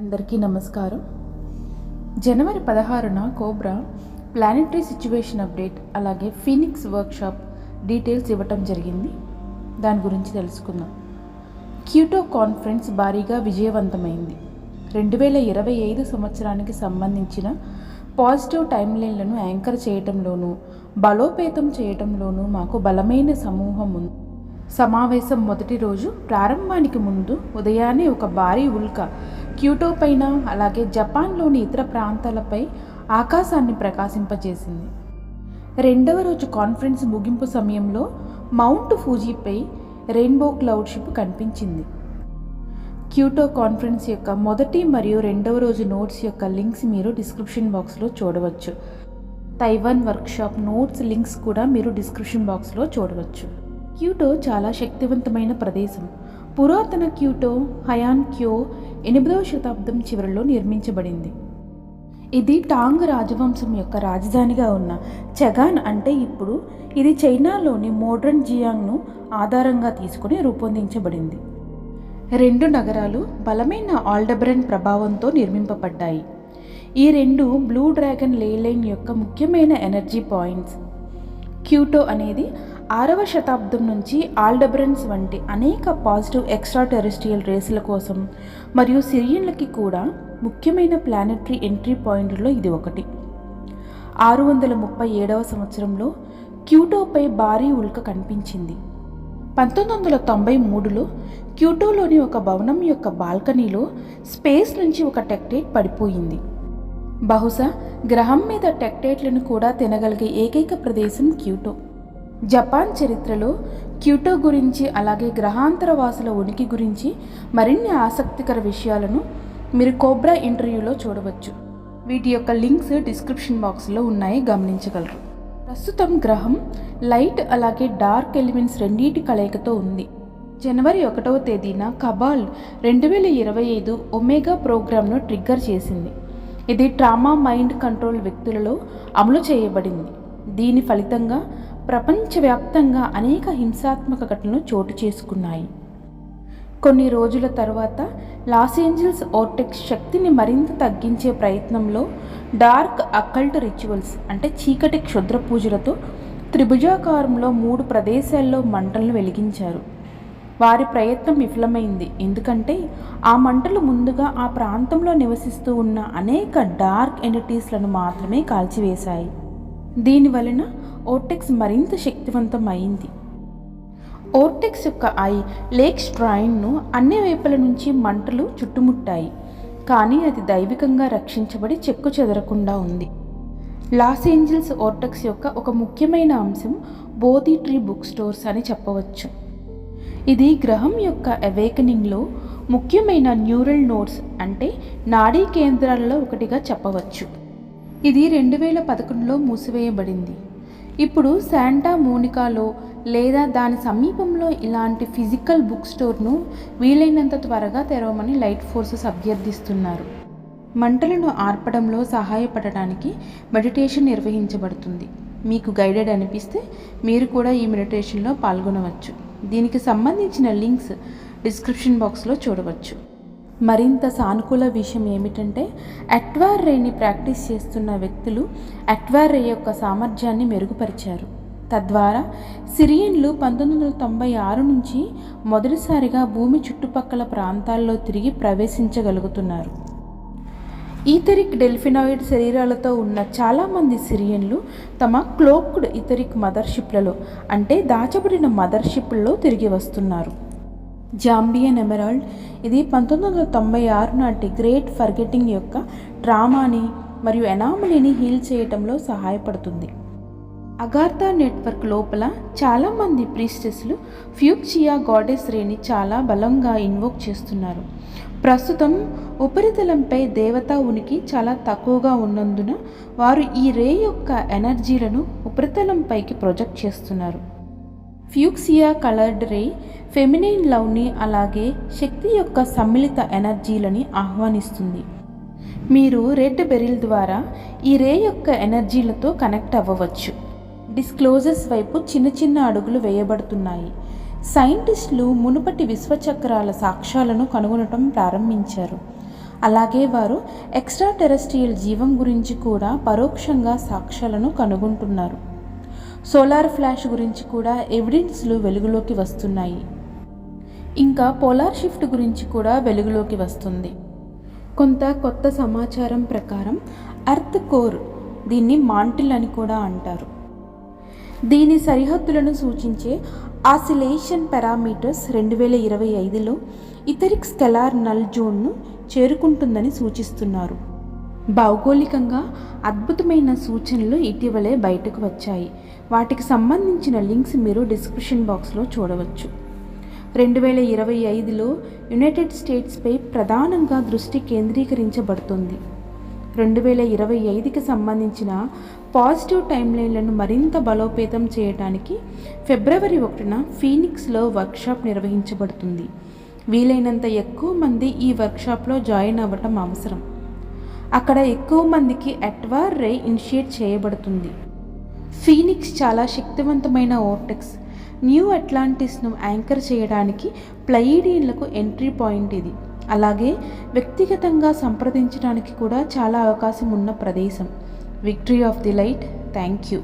అందరికీ నమస్కారం. జనవరి 16న cobra planetary situation update అలాగే ఫీనిక్స్ వర్క్షాప్ డీటెయిల్స్ ఇవ్వటం జరిగింది. దాని గురించి తెలుసుకుందాం. క్యూటో కాన్ఫరెన్స్ భారీగా విజయవంతమైంది. 2025 సంవత్సరానికి సంబంధించిన పాజిటివ్ టైమ్లైన్లను యాంకర్ చేయటంలోనూ బలోపేతం చేయటంలోనూ మాకు బలమైన సమూహం ఉంది. సమావేశం మొదటి రోజు ప్రారంభానికి ముందు ఉదయాన్నే ఒక భారీ ఉల్క క్యూటో పైన అలాగే జపాన్లోని ఇతర ప్రాంతాలపై ఆకాశాన్ని ప్రకాశింపజేసింది. రెండవ రోజు కాన్ఫరెన్స్ ముగింపు సమయంలో మౌంట్ ఫూజీపై రెయిన్బో క్లౌడ్ షిప్ కనిపించింది. క్యూటో కాన్ఫరెన్స్ యొక్క మొదటి మరియు రెండవ రోజు నోట్స్ యొక్క లింక్స్ మీరు డిస్క్రిప్షన్ బాక్స్లో చూడవచ్చు. తైవాన్ వర్క్షాప్ నోట్స్ లింక్స్ కూడా మీరు డిస్క్రిప్షన్ బాక్స్లో చూడవచ్చు. క్యూటో చాలా శక్తివంతమైన ప్రదేశం. పురాతన క్యూటో హయాన్ క్యో 8వ శతాబ్దం చివరిలో నిర్మించబడింది. ఇది టాంగ్ రాజవంశం యొక్క రాజధానిగా ఉన్న చగాన్ అంటే ఇప్పుడు ఇది చైనాలోని మోడ్రన్ జియాంగ్ను ఆధారంగా తీసుకుని రూపొందించబడింది. రెండు నగరాలు బలమైన ఆల్డెబ్రన్ ప్రభావంతో నిర్మింపబడ్డాయి. ఈ రెండు బ్లూ డ్రాగన్ లేలైన్ యొక్క ముఖ్యమైన ఎనర్జీ పాయింట్స్. క్యూటో అనేది 6వ శతాబ్దం నుంచి ఆల్డెబ్రన్స్ వంటి అనేక పాజిటివ్ ఎక్స్ట్రా టెరెస్ట్రియల్ రేసుల కోసం మరియు సిరియన్లకి కూడా ముఖ్యమైన ప్లానెటరీ ఎంట్రీ పాయింట్లలో ఇది ఒకటి. 637వ సంవత్సరంలో క్యూటోపై భారీ ఉల్క కనిపించింది. 1993లో క్యూటోలోని ఒక భవనం యొక్క బాల్కనీలో స్పేస్ నుంచి ఒక టెక్టైట్ పడిపోయింది. బహుశా గ్రహం మీద టెక్టైట్లను కూడా తినగలిగే ఏకైక ప్రదేశం క్యూటో. జపాన్ చరిత్రలో క్యూటో గురించి అలాగే గ్రహాంతర వాసుల ఉనికి గురించి మరిన్ని ఆసక్తికర విషయాలను మీరు కోబ్రా ఇంటర్వ్యూలో చూడవచ్చు. వీటి యొక్క లింక్స్ డిస్క్రిప్షన్ బాక్స్లో ఉన్నాయి, గమనించగలరు. ప్రస్తుతం గ్రహం లైట్ అలాగే డార్క్ ఎలిమెంట్స్ రెండింటి కలయికతో ఉంది. జనవరి 1వ తేదీన కబాల్ 2025 ఒమేగా ప్రోగ్రామ్ను ట్రిగ్గర్ చేసింది. ఇది ట్రామా మైండ్ కంట్రోల్ వ్యక్తులలో అమలు చేయబడింది. దీని ఫలితంగా ప్రపంచవ్యాప్తంగా అనేక హింసాత్మక ఘటనలు చోటు చేసుకున్నాయి. కొన్ని రోజుల తర్వాత లాస్ ఏంజల్స్ ఓర్టెక్స్ శక్తిని మరింత తగ్గించే ప్రయత్నంలో డార్క్ అకల్ట్ రిచువల్స్ అంటే చీకటి క్షుద్ర పూజలతో త్రిభుజాకారంలో 3 ప్రదేశాల్లో మంటలను వెలిగించారు. వారి ప్రయత్నం విఫలమైంది, ఎందుకంటే ఆ మంటలు ముందుగా ఆ ప్రాంతంలో నివసిస్తూ ఉన్న అనేక డార్క్ ఎంటిటీస్లను మాత్రమే కాల్చివేశాయి. దీనివలన ఓర్టెక్స్ మరింత శక్తివంతం అయింది. ఓర్టెక్స్ యొక్క లేక్ స్ట్రాయిన్ను అన్ని వైపుల నుంచి మంటలు చుట్టుముట్టాయి, కానీ అది దైవికంగా రక్షించబడి చెక్కు చెదరకుండా ఉంది. లాస్ ఏంజల్స్ ఓర్టెక్స్ యొక్క ఒక ముఖ్యమైన అంశం బోధి ట్రీ బుక్ స్టోర్స్ అని చెప్పవచ్చు. ఇది గ్రహం యొక్క అవేకనింగ్లో ముఖ్యమైన న్యూరల్ నోడ్స్ అంటే నాడీ కేంద్రాలలో ఒకటిగా చెప్పవచ్చు. ఇది 2011లో మూసివేయబడింది. ఇప్పుడు శాంటా మోనికాలో లేదా దాని సమీపంలో ఇలాంటి ఫిజికల్ బుక్ స్టోర్ను వీలైనంత త్వరగా తెరవమని లైట్ ఫోర్సెస్ అభ్యర్థిస్తున్నారు. మంటలను ఆర్పడంలో సహాయపడటానికి మెడిటేషన్ నిర్వహించబడుతుంది. మీకు గైడెడ్ అనిపిస్తే మీరు కూడా ఈ మెడిటేషన్లో పాల్గొనవచ్చు. దీనికి సంబంధించిన లింక్స్ డిస్క్రిప్షన్ బాక్స్లో చూడవచ్చు. మరింత సానుకూల విషయం ఏమిటంటే అట్వార్ రేని ప్రాక్టీస్ చేస్తున్న వ్యక్తులు అట్వార్ రే యొక్క సామర్థ్యాన్ని మెరుగుపరిచారు. తద్వారా సిరియన్లు 1996 నుంచి మొదటిసారిగా భూమి చుట్టుపక్కల ప్రాంతాల్లో తిరిగి ప్రవేశించగలుగుతున్నారు. ఈథరిక్ డెల్ఫినాయిడ్ శరీరాలతో ఉన్న చాలామంది సిరియన్లు తమ క్లోక్డ్ ఈథరిక్ మదర్షిప్లలో అంటే దాచబడిన మదర్షిప్లలో తిరిగి వస్తున్నారు. జాంబియన్ ఎమరాల్డ్ ఇది 1996 నాటి గ్రేట్ ఫర్గెటింగ్ యొక్క ట్రామాని మరియు ఎనామలీని హీల్ చేయటంలో సహాయపడుతుంది. అగార్థా నెట్వర్క్ లోపల చాలామంది ప్రీస్టెస్లు ఫ్యూక్సియా గాడెస్ రేని చాలా బలంగా ఇన్వోక్ చేస్తున్నారు. ప్రస్తుతం ఉపరితలంపై దేవతా ఉనికి చాలా తక్కువగా ఉన్నందున వారు ఈ రే యొక్క ఎనర్జీలను ఉపరితలంపైకి ప్రొజెక్ట్ చేస్తున్నారు. ఫ్యూక్సియా కలర్డ్ రే ఫెమినైన్ లవ్ని అలాగే శక్తి యొక్క సమ్మిళిత ఎనర్జీలని ఆహ్వానిస్తుంది. మీరు రెడ్ బెరిల్ ద్వారా ఈ రే యొక్క ఎనర్జీలతో కనెక్ట్ అవ్వవచ్చు. డిస్క్లోజర్స్ వైపు చిన్న చిన్న అడుగులు వేయబడుతున్నాయి. సైంటిస్టులు మునుపటి విశ్వచక్రాల సాక్ష్యాలను కనుగొనటం ప్రారంభించారు. అలాగే వారు ఎక్స్ట్రా టెరెస్ట్రియల్ జీవం గురించి కూడా పరోక్షంగా సాక్ష్యాలను కనుగొంటున్నారు. సోలార్ ఫ్లాష్ గురించి కూడా ఎవిడెన్స్లు వెలుగులోకి వస్తున్నాయి. ఇంకా పోలార్ షిఫ్ట్ గురించి కూడా వెలుగులోకి వస్తుంది. కొంత కొత్త సమాచారం ప్రకారం ఎర్త్ కోర్, దీన్ని మాంటిల్ అని కూడా అంటారు, దీని సరిహద్దులను సూచించే ఆసిలేషన్ పారామీటర్స్ 2025లో ఇథరిక్ స్కెలార్ నల్ జోన్ను చేరుకుంటుందని సూచిస్తున్నారు. భౌగోళికంగా అద్భుతమైన సూచనలు ఇటీవలే బయటకు వచ్చాయి. వాటికి సంబంధించిన లింక్స్ మీరు డిస్క్రిప్షన్ బాక్స్లో చూడవచ్చు. 2025లో యునైటెడ్ స్టేట్స్పై ప్రధానంగా దృష్టి కేంద్రీకరించబడుతుంది. 2025కి సంబంధించిన పాజిటివ్ టైమ్లైన్లను మరింత బలోపేతం చేయడానికి ఫిబ్రవరి 1న ఫీనిక్స్లో వర్క్షాప్ నిర్వహించబడుతుంది. వీలైనంత ఎక్కువ మంది ఈ వర్క్షాప్లో జాయిన్ అవ్వటం అవసరం. అక్కడ ఎక్కువ మందికి అట్వార్ రే ఇనిషియేట్ చేయబడుతుంది. ఫీనిక్స్ చాలా శక్తివంతమైన వోర్టెక్స్. న్యూ అట్లాంటిస్ను యాంకర్ చేయడానికి ప్లయిడియన్లకు ఎంట్రీ పాయింట్ ఇది. అలాగే వ్యక్తిగతంగా సంప్రదించడానికి కూడా చాలా అవకాశం ఉన్న ప్రదేశం. Victory of the light. Thank you.